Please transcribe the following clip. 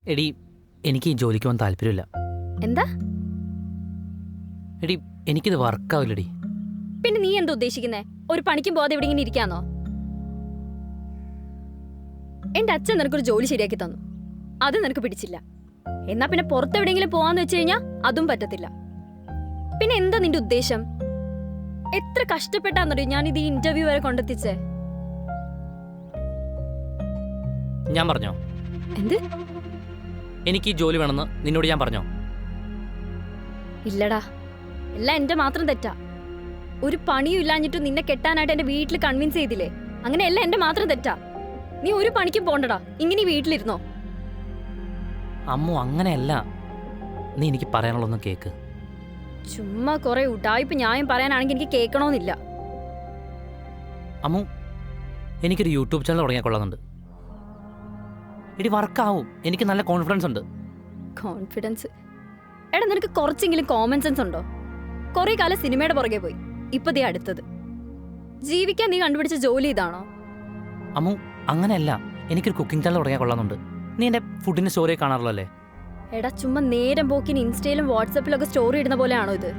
എടി എനിക്ക് ഈ ജോലിക്ക് പോകാൻ താല്പര്യമില്ല. എന്താ? എടി എനിക്കിത് വർക്കാവില്ലടി. പിന്നെ നീ എന്താ ഉദ്ദേശിക്കുന്നേ? ഒരു പണിക്കും പോകാതെ ഇവിടെ ഇങ്ങനെ ഇരിക്കാന്നോ? എന്റെ അച്ഛൻ നിനക്കൊരു ജോലി ശരിയാക്കി തന്നു, അത് നിനക്ക് പിടിച്ചില്ല. എന്നാ പിന്നെ പുറത്തെവിടെയെങ്കിലും പോവാന്ന് വെച്ച് കഴിഞ്ഞാ അതും പറ്റത്തില്ല. പിന്നെ എന്താ നിന്റെ ഉദ്ദേശം? എത്ര കഷ്ടപ്പെട്ടാന്നറിയോ ഞാൻ ഇത് ഈ ഇന്റർവ്യൂ വരെ കൊണ്ടെത്തിച്ചേ. ഞാൻ പറഞ്ഞോ എന്ത്? എനിക്ക് ഈ ജോലി വേണമെന്ന് നിന്നോട് ഞാൻ പറഞ്ഞോ? ഇല്ലടാ, എല്ലാം എന്റെ മാത്രം തെറ്റാ. ഒരു പണിയും ഇല്ലാഞ്ഞിട്ടും നിന്നെ കെട്ടാനായിട്ട് എന്റെ വീട്ടിൽ കൺവിൻസ് ചെയ്തില്ലേ? അങ്ങനെ എല്ലാം എന്റെ മാത്രം തെറ്റാ. നീ ഒരു പണിക്കും പോണ്ടടാ, ഇങ്ങനെ വീട്ടിലിരുന്നോ. അമ്മു അങ്ങനെയല്ല, നീ എനിക്ക് പറയാനുള്ളൊന്നും കേക്ക്. ചുമ്മാ കുറെ ഉടായിപ്പ് ന്യായം പറയാനാണെങ്കിൽ എനിക്ക് കേൾക്കണമെന്നില്ല. അമ്മു, എനിക്കൊരു യൂട്യൂബ് ചാനൽ തുടങ്ങിയാൽ കൊള്ളുന്നുണ്ട്. എടി വർക്കാവും, എനിക്ക് നല്ല കോൺഫിഡൻസ് ഉണ്ട്. കോൺഫിഡൻസ്? എടാ നിനക്ക് കുറച്ചെങ്കിലും കോമൺ സെൻസ് ഉണ്ടോ? കുറെ കാലം സിനിമയുടെ പുറകെ പോയി, ഇപ്പൊ ദേ അടുത്തത്. ജീവിക്കാൻ നീ കണ്ടുപിടിച്ച ജോലി ഇതാണോ? അമ്മു അങ്ങനെയല്ല, എനിക്കൊരു കുക്കിംഗ് ചാനൽ തുടങ്ങിയാൽ കൊള്ളുന്നുണ്ട്. നീ എൻ്റെ ഫുഡിൻ്റെ സ്റ്റോറി കാണാറുള്ളല്ലേ? എടാ ചുമ്മാ നേരം പോക്കിന് ഇൻസ്റ്റയിലും വാട്സപ്പിലൊക്കെ സ്റ്റോറി ഇടുന്ന പോലെയാണോ ഇത്?